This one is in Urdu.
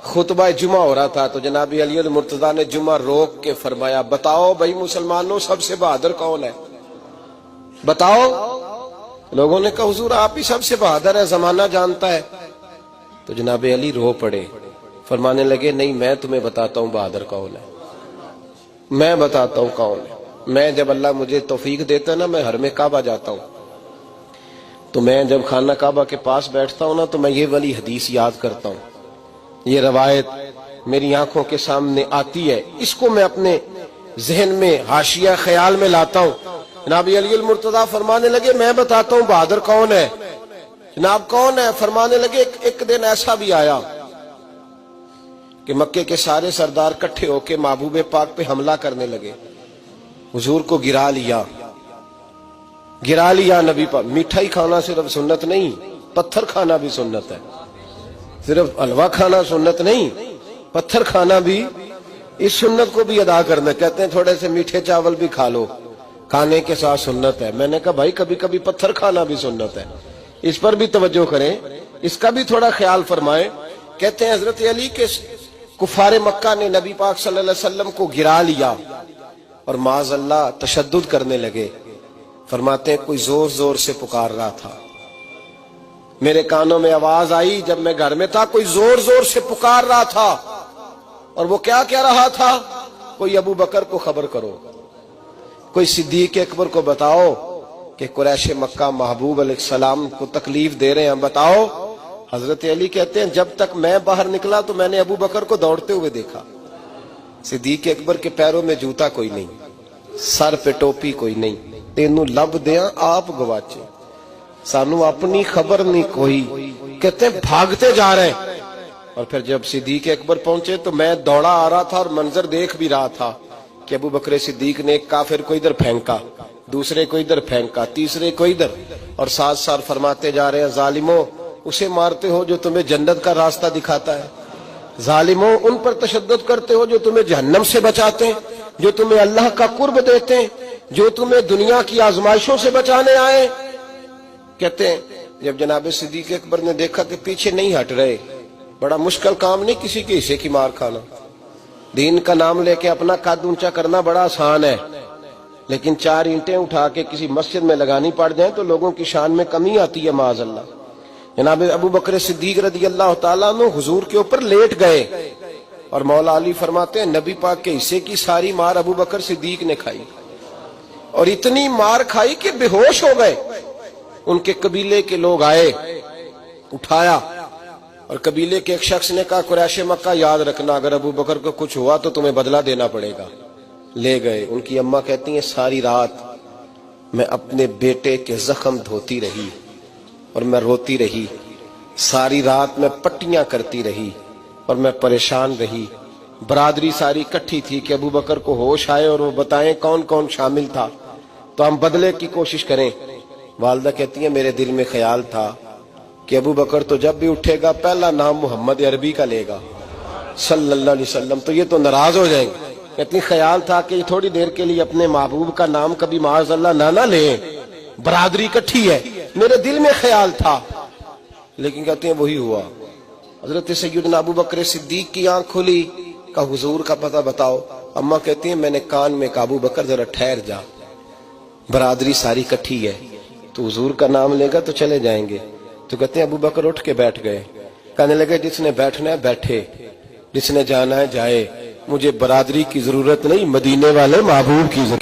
خطبہ جمعہ ہو رہا تھا تو جناب علی المرتضیٰ نے جمعہ روک کے فرمایا بتاؤ بھائی مسلمانوں سب سے بہادر کون ہے؟ بتاؤ۔ لوگوں نے کہا حضور آپ ہی سب سے بہادر ہے، زمانہ جانتا ہے۔ تو جناب علی رو پڑے، فرمانے لگے نہیں میں تمہیں بتاتا ہوں بہادر کون ہے، میں بتاتا ہوں کون ہے۔ میں جب اللہ مجھے توفیق دیتا ہے نا، میں حرم کعبہ جاتا ہوں تو میں جب خانہ کعبہ کے پاس بیٹھتا ہوں نا تو میں یہ والی حدیث یاد کرتا ہوں، یہ روایت میری آنکھوں کے سامنے آتی ہے، اس کو میں اپنے ذہن میں حاشیہ خیال میں لاتا ہوں۔ جناب علی المرتضیٰ فرمانے لگے میں بتاتا ہوں بہادر کون ہے۔ جناب کون ہے؟ فرمانے لگے ایک دن ایسا بھی آیا کہ مکے کے سارے سردار کٹھے ہو کے محبوب پاک پہ حملہ کرنے لگے، حضور کو گرا لیا نبی پاک۔ میٹھائی کھانا صرف سنت نہیں، پتھر کھانا بھی سنت ہے، صرف حلوہ کھانا سنت نہیں، پتھر کھانا بھی اس سنت کو بھی ادا کرنا۔ کہتے ہیں تھوڑے سے میٹھے چاول بھی کھا لو، کھانے کے ساتھ سنت ہے۔ میں نے کہا بھائی کبھی کبھی پتھر کھانا بھی سنت ہے، اس پر بھی توجہ کریں، اس کا بھی تھوڑا خیال فرمائیں۔ کہتے ہیں حضرت علی کے کفار مکہ نے نبی پاک صلی اللہ علیہ وسلم کو گرا لیا اور معاذ اللہ تشدد کرنے لگے۔ فرماتے ہیں کوئی زور زور سے پکار رہا تھا، میرے کانوں میں آواز آئی جب میں گھر میں تھا، کوئی زور زور سے پکار رہا تھا، اور وہ کیا کہہ رہا تھا؟ کوئی ابو بکر کو خبر کرو، کوئی صدیق اکبر کو بتاؤ کہ قریش مکہ محبوب علیہ السلام کو تکلیف دے رہے ہیں، بتاؤ۔ حضرت علی کہتے ہیں جب تک میں باہر نکلا تو میں نے ابو بکر کو دوڑتے ہوئے دیکھا، صدیق اکبر کے پیروں میں جوتا کوئی نہیں، سر پہ ٹوپی کوئی نہیں، تینوں لب دیاں آپ گواچے، سانو اپنی خبر نہیں کوئی۔ کہتے ہیں بھاگتے جا رہے ہیں، اور پھر جب صدیق اکبر پہنچے تو میں دوڑا آ رہا تھا اور منظر دیکھ بھی رہا تھا کہ ابو بکر صدیق نے ایک کافر کو ادھر پھینکا، دوسرے کو ادھر پھینکا، تیسرے کو ادھر، اور ساتھ ساتھ فرماتے جا رہے ہیں ظالموں اسے مارتے ہو جو تمہیں جنت کا راستہ دکھاتا ہے، ظالموں ان پر تشدد کرتے ہو جو تمہیں جہنم سے بچاتے ہیں، جو تمہیں اللہ کا قرب دیتے ہیں، جو تمہیں دنیا کی آزمائشوں سے بچانے آئے۔ کہتے ہیں جب جناب صدیق اکبر نے دیکھا کہ پیچھے نہیں ہٹ رہے، بڑا مشکل کام نہیں کسی کے حصے کی مار کھانا، دین کا نام لے کے اپنا قد اونچا کرنا بڑا آسان ہے، لیکن 4 اینٹیں اٹھا کے کسی مسجد میں لگانی پڑ جائیں تو لوگوں کی شان میں کمی آتی ہے معاذ اللہ۔ جناب ابو بکر صدیق رضی اللہ تعالیٰ عنہ حضور کے اوپر لیٹ گئے، اور مولا علی فرماتے ہیں نبی پاک کے حصے کی ساری مار ابو بکر صدیق نے کھائی، اور اتنی مار کھائی کہ بے ہوش ہو گئے۔ ان کے قبیلے کے لوگ آئے، اٹھایا، اور قبیلے کے ایک شخص نے کہا قریش مکہ یاد رکھنا اگر ابو بکر کو کچھ ہوا تو تمہیں بدلہ دینا پڑے گا۔ لے گئے۔ ان کی اماں کہتی ہیں ساری رات میں اپنے بیٹے کے زخم دھوتی رہی اور میں روتی رہی، ساری رات میں پٹیاں کرتی رہی اور میں پریشان رہی۔ برادری ساری کٹھی تھی کہ ابو بکر کو ہوش آئے اور وہ بتائیں کون کون شامل تھا تو ہم بدلے کی کوشش کریں۔ والدہ کہتی ہیں میرے دل میں خیال تھا کہ ابو بکر تو جب بھی اٹھے گا پہلا نام محمد عربی کا لے گا صلی اللہ علیہ وسلم، تو یہ تو ناراض ہو جائیں گے۔ کہتی خیال تھا کہ تھوڑی دیر کے لیے اپنے محبوب کا نام کبھی معاذ اللہ نہ لیں، برادری کٹھی ہے، میرے دل میں خیال تھا، لیکن کہتے ہیں وہی ہوا۔ حضرت سیدنا ابو بکر صدیق کی آنکھ کھلی، کہا حضور کا پتہ بتاؤ۔ اماں کہتی ہیں میں نے کان میں کہا ابو بکر ذرا ٹھہر جا، برادری ساری کٹھی ہے، تو حضور کا نام لے گا تو چلے جائیں گے۔ تو کہتے ہیں ابو بکر اٹھ کے بیٹھ گئے، کہنے لگے جس نے بیٹھنا ہے بیٹھے، جس نے جانا ہے جائے، مجھے برادری کی ضرورت نہیں، مدینے والے محبوب کی ضرورت۔